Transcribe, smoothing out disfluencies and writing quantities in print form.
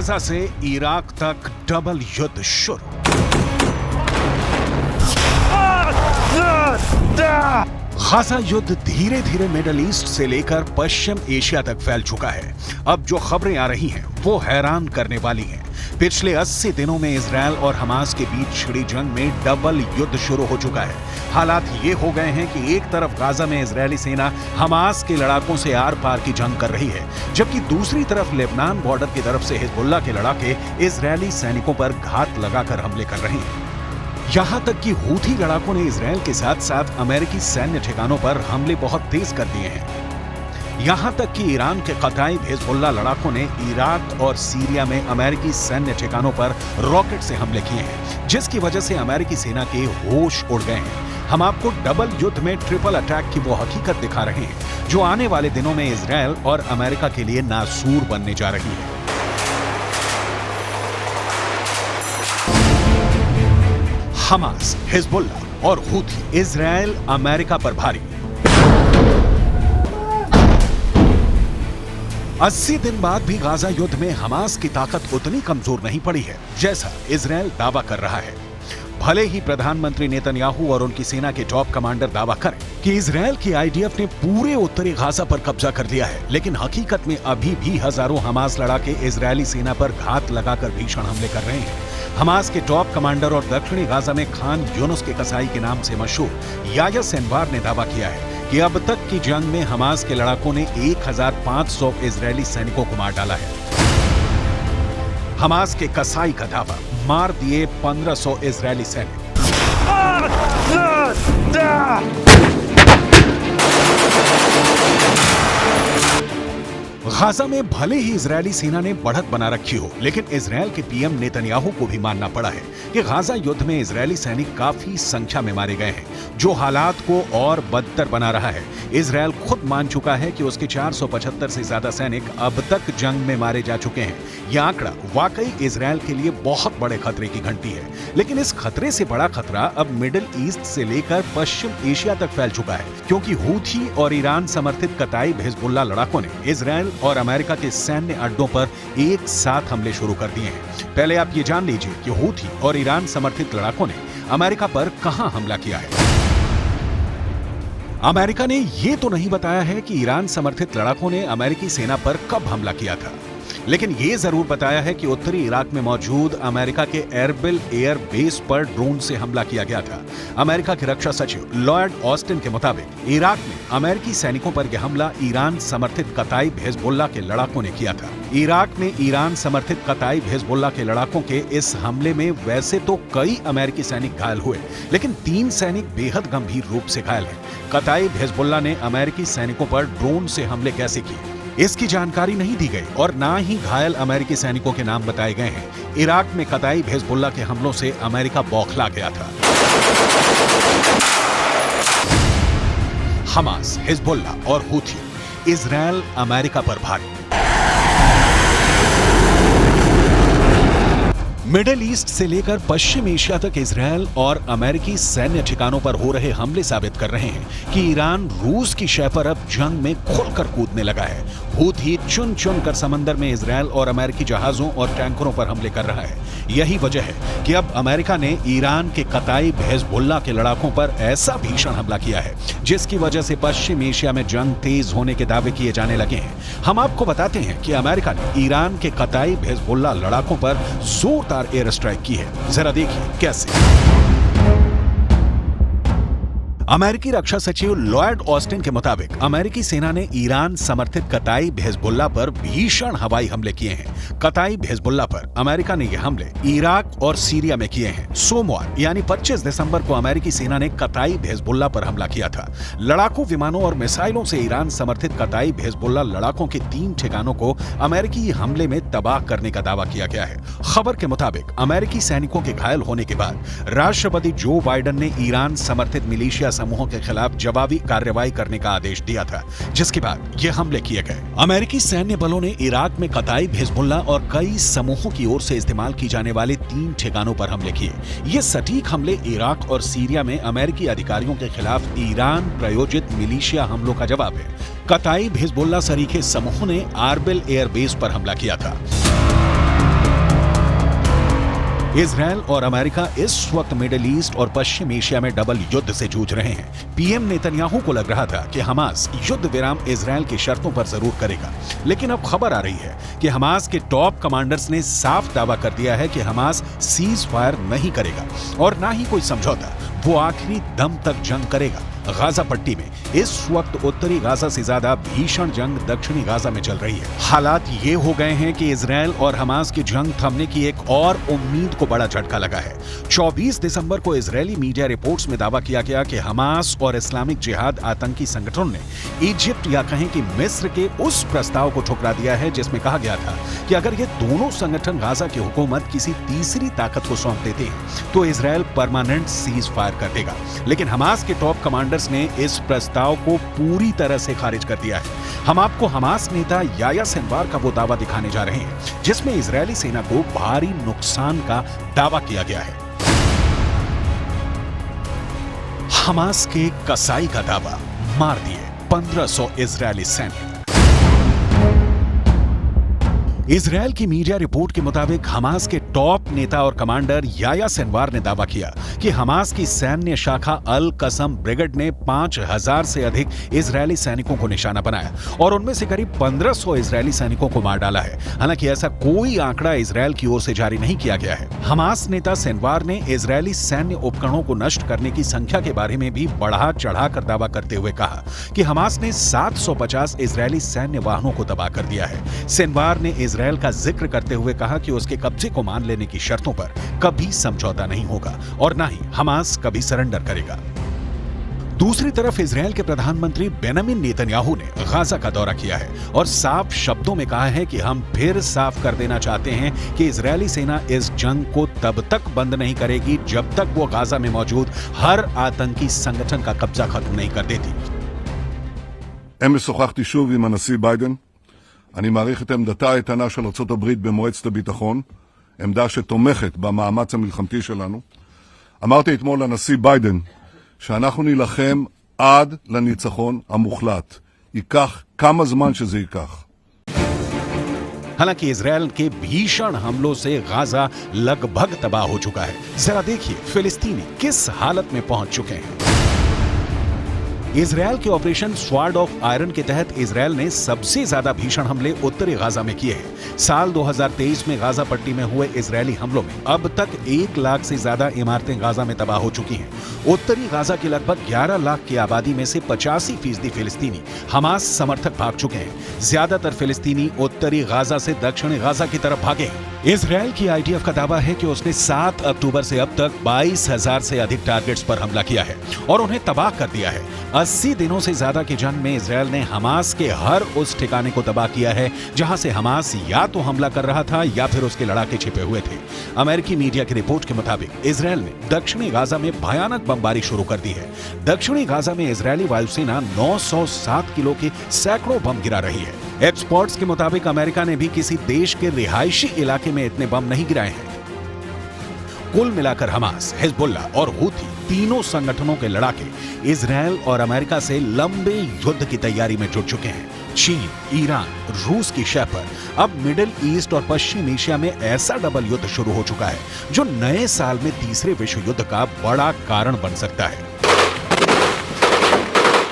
Gaza से Iraq तक double युद्ध शुरू। गाजा युद्ध धीरे धीरे मिडिल ईस्ट से लेकर पश्चिम एशिया तक फैल चुका है। अब जो खबरें आ रही हैं वो हैरान करने वाली हैं। पिछले 80 दिनों में इजरायल और हमास के बीच छिड़ी जंग में डबल युद्ध शुरू हो चुका है। हालात ये हो गए हैं कि एक तरफ गाजा में इजरायली सेना हमास के लड़ाकों से आर पार की जंग कर रही है, जबकि दूसरी तरफ लेबनान बॉर्डर की तरफ से हिजबुल्लाह के लड़ाके इजरायली सैनिकों पर घात लगाकर हमले कर रहे हैं। यहां तक कि हूथी लड़ाकों ने इजरायल के साथ साथ अमेरिकी सैन्य ठिकानों पर हमले बहुत तेज कर दिए हैं। यहां तक कि ईरान के कताइब हिजबुल्लाह लड़ाकों ने इराक और सीरिया में अमेरिकी सैन्य ठिकानों पर रॉकेट से हमले किए हैं, जिसकी वजह से अमेरिकी सेना के होश उड़ गए हैं। हम आपको डबल युद्ध में ट्रिपल अटैक की वो हकीकत दिखा रहे हैं जो आने वाले दिनों में इजरायल और अमेरिका के लिए नासूर बनने जा रही है। हमास, हिजबुल्लाह और हूथी इजरायल अमेरिका पर भारी। 80 दिन बाद भी गाजा युद्ध में हमास की ताकत उतनी कमजोर नहीं पड़ी है जैसा इजरायल दावा कर रहा है। भले ही प्रधानमंत्री नेतन्याहू और उनकी सेना के टॉप कमांडर दावा करें कि इजरायल की आईडीएफ ने पूरे उत्तरी गाजा पर कब्जा कर लिया है, लेकिन हकीकत में अभी भी हजारों हमास लड़ाके इजरायली सेना पर घात लगाकर भीषण हमले कर रहे हैं। हमास के टॉप कमांडर और दक्षिणी गाजा में खान यूनुस के कसाई के नाम से मशहूर याह्या सिनवार ने दावा किया है कि अब तक की जंग में हमास के लड़ाकों ने 1500 इजरायली सैनिकों को मार डाला है। हमास के कसाई का दावा, मार दिए 1500 इजरायली सैनिक। गाजा में भले ही इजरायली सेना ने बढ़त बना रखी हो, लेकिन इजरायल के पीएम नेतन्याहू को भी मानना पड़ा है कि गाजा युद्ध में इजरायली सैनिक काफी संख्या में मारे गए हैं, जो हालात को और बदतर बना रहा है। इजरायल खुद मान चुका है कि उसके 475 से ज्यादा सैनिक अब तक जंग में मारे जा चुके हैं। यह आंकड़ा वाकई इजरायल के लिए बहुत बड़े खतरे की घंटी है, लेकिन इस खतरे से बड़ा खतरा अब मिडिल ईस्ट से लेकर पश्चिम एशिया तक फैल चुका है, क्योंकि हूथी और ईरान समर्थित कताइब हिजबुल्लाह लड़ाकों ने इजरायल और अमेरिका के सैन्य अड्डों पर एक साथ हमले शुरू कर दिए हैं। पहले आप ये जान लीजिए कि हूथी और ईरान समर्थित लड़ाकों ने अमेरिका पर कहां हमला किया है। अमेरिका ने यह तो नहीं बताया है कि ईरान समर्थित लड़ाकों ने अमेरिकी सेना पर कब हमला किया था, लेकिन यह जरूर बताया है कि उत्तरी इराक में मौजूद अमेरिका के एरबिल एयर बेस पर ड्रोन से हमला किया गया था। अमेरिका के रक्षा सचिव लॉयड ऑस्टिन के मुताबिक इराक में अमेरिकी सैनिकों पर यह हमला ईरान समर्थित कताइब हिजबुल्लाह के लड़ाकों ने किया था। इराक में ईरान समर्थित कताइब हिजबुल्लाह के लड़ाकों के इस हमले में वैसे तो कई अमेरिकी सैनिक घायल हुए, लेकिन 3 सैनिक बेहद गंभीर रूप से घायल हैं। कताइब हिजबुल्लाह ने अमेरिकी सैनिकों पर ड्रोन से हमले कैसे किए, इसकी जानकारी नहीं दी गई और ना ही घायल अमेरिकी सैनिकों के नाम बताए गए हैं। इराक में कताइब हिजबुल्लाह के हमलों से अमेरिका बौखला गया था। हमास, हिजबुल्लाह और हूथी इजरायल अमेरिका पर भारी। मिडिल ईस्ट से लेकर पश्चिम एशिया तक इजरायल और अमेरिकी सैन्य ठिकानों पर हो रहे हमले साबित कर रहे हैं कि ईरान रूस की शय पर अब जंग में खुलकर कूदने लगा है। हूथी चुन चुन कर समंदर में इजरायल और अमेरिकी जहाजों और टैंकरों पर हमले कर रहा है। यही वजह है कि अब अमेरिका ने ईरान के कताइब हिजबुल्लाह के लड़ाकों पर ऐसा भीषण हमला किया है, जिसकी वजह से पश्चिम एशिया में जंग तेज होने के दावे किए जाने लगे हैं। हम आपको बताते हैं कि अमेरिका ने ईरान के कताइब हिजबुल्लाह लड़ाकों पर जोरदार एयर स्ट्राइक की है। जरा देखिए कैसे। अमेरिकी रक्षा सचिव लॉयड ऑस्टिन के मुताबिक अमेरिकी सेना ने ईरान समर्थित कताइब हिजबुल्लाह पर भीषण हवाई हमले किए हैं। कताइब हिजबुल्लाह पर अमेरिका ने यह हमले इराक और सीरिया में किए हैं। सोमवार यानी 25 दिसंबर को अमेरिकी सेना ने कताइब हिजबुल्लाह पर हमला किया था। लड़ाकू विमानों और मिसाइलों से ईरान समर्थित कताइब हिजबुल्लाह लड़ाकों के 3 ठिकानों को अमेरिकी हमले में तबाह करने का दावा किया गया है। खबर के मुताबिक अमेरिकी सैनिकों के घायल होने के बाद राष्ट्रपति जो बाइडेन ने ईरान समर्थित मिलिशिया समूहों के खिलाफ जवाबी कार्रवाई करने का आदेश दिया था, जिसके बाद ये हमले किए गए। अमेरिकी सैन्य बलों ने इराक में कताइब हिजबुल्लाह और कई समूहों की ओर से इस्तेमाल की जाने वाले 3 ठिकानों पर हमले किए। ये सटीक हमले इराक और सीरिया में अमेरिकी अधिकारियों के खिलाफ ईरान प्रायोजित मिलिशिया हमलों का जवाब है। कताइब हिजबुल्लाह सरीखे समूह ने एरबिल एयर बेस पर हमला किया था। इजराइल और अमेरिका इस वक्त मिडिल ईस्ट और पश्चिम एशिया में डबल युद्ध से जूझ रहे हैं। पीएम नेतन्याहू को लग रहा था कि हमास युद्ध विराम इजराइल की शर्तों पर जरूर करेगा, लेकिन अब खबर आ रही है कि हमास के टॉप कमांडर्स ने साफ दावा कर दिया है कि हमास सीज फायर नहीं करेगा और ना ही कोई समझौता, वो आखिरी दम तक जंग करेगा। गाजा पट्टी में इस वक्त उत्तरी गाजा से ज्यादा भीषण जंग दक्षिणी गाजा में चल रही है। हालात ये हो गए हैं कि इजराइल और हमास की जंग थमने की एक और उम्मीद को बड़ा झटका लगा है। 24 दिसंबर को इजरायली मीडिया रिपोर्ट्स में दावा किया गया कि हमास और इस्लामिक जिहाद आतंकी संगठनों ने इजिप्ट या कहें कि मिस्र के उस प्रस्ताव को ठुकरा दिया है जिसमें कहा गया था कि अगर ये दोनों संगठन गाजा की हुकूमत किसी तीसरी ताकत को सौंप देते हैं तो इजराइल परमानेंट सीज फायर कर देगा। लेकिन हमास के टॉप कमांडर्स ने इस प्रस्ताव को पूरी तरह से खारिज कर दिया है। हम आपको हमास नेता याह्या सिनवार का वो दावा दिखाने जा रहे हैं जिसमें इजरायली सेना को भारी नुकसान का दावा किया गया है। हमास के कसाई का दावा, मार दिए 1500 इजरायली सैनिक। इजराइल की मीडिया रिपोर्ट के मुताबिक हमास के टॉप नेता और कमांडर याह्या सिनवार ने दावा किया कि हमास की सैन्य शाखा अल कसम ब्रिगेड ने 5000 से अधिक इजरायली सैनिकों को निशाना बनाया और उनमें से करीब 1500 इजरायली सैनिकों को मार डाला है। हालांकि ऐसा कोई आंकड़ा इजराइल की ओर से जारी नहीं किया गया है। हमास नेता सिनवार ने इजरायली सैन्य उपकरणों को नष्ट करने की संख्या के बारे में भी बढ़ा चढ़ाकर दावा करते हुए कहा कि हमास ने 750 इजरायली सैन्य वाहनों को तबाह कर दिया है। सिनवार ने इजराइल का जिक्र करते हुए कहा कि उसके कब्जे को मान लेने की शर्तों पर कभी समझौता नहीं होगा और ना ही हमास कभी सरेंडर करेगा। दूसरी तरफ इजराइल के प्रधानमंत्री बेंजामिन नेतन्याहू ने गाजा का दौरा किया है और साफ शब्दों में कहा है कि हम फिर साफ कर देना चाहते हैं कि इजरायली सेना इस जंग को तब तक बंद नहीं करेगी जब तक वो गाजा में मौजूद हर आतंकी संगठन का कब्जा खत्म नहीं कर देती। אמש שוחחתי שוב עם הנשיא ביידן. אני מעריך את עמדתה האיתנה של ארצות הברית במועצת הביטחון, עמדה שתומכת במאמץ המלחמתי שלנו. אמרתי אתמול לנשיא ביידן שאנחנו נילחם עד לניצחון המוחלט. ייקח כמה זמן שזה ייקח. हालांकि इजराइल के भीषण हमलों से गाजा लगभग तबाह हो चुका है। जरा देखिए फिलिस्तीनी किस हालत में पहुंच चुके हैं। इजराइल के ऑपरेशन स्वॉर्ड ऑफ आयरन के तहत इजराइल ने सबसे ज्यादा भीषण हमले उत्तरी गाजा में किए हैं। साल 2023 में गाजा पट्टी में हुए इजरायली हमलों में अब तक 1 लाख से ज्यादा इमारतें गाजा में तबाह हो चुकी हैं। उत्तरी गाजा की लगभग 11 लाख की आबादी में से 85% फिलिस्तीनी हमास समर्थक भाग चुके हैं। ज्यादातर फिलिस्तीनी उत्तरी गाजा से दक्षिणी गाजा की तरफ भागे हैं। इजराइल की आईडीएफ का दावा है कि उसने 7 अक्टूबर से अब तक 22,000 से अधिक टारगेट्स पर हमला किया है और उन्हें तबाह कर दिया है। 80 दिनों से ज्यादा की जंग में इजराइल ने हमास के हर उस ठिकाने को तबाह किया है जहां से हमास या तो हमला कर रहा था या फिर उसके लड़ाके छिपे हुए थे। अमेरिकी मीडिया की रिपोर्ट के मुताबिक इजराइल ने दक्षिणी गाजा में भयानक बमबारी शुरू कर दी है। दक्षिणी गाजा में इजरायली वायुसेना 907 किलो के सैकड़ों बम गिरा रही है। एक्सपर्ट्स के मुताबिक अमेरिका ने भी किसी देश के रिहायशी इलाके में इतने बम नहीं गिराए हैं। कुल मिलाकर हमास, हिजबुल्लाह और हूथी तीनों संगठनों के लड़ाके इजराइल और अमेरिका से लंबे युद्ध की तैयारी में जुट चुके हैं। चीन, ईरान, रूस की शह पर अब मिडिल ईस्ट और पश्चिम एशिया में ऐसा डबल युद्ध शुरू हो चुका है जो नए साल में तीसरे विश्व युद्ध का बड़ा कारण बन सकता है।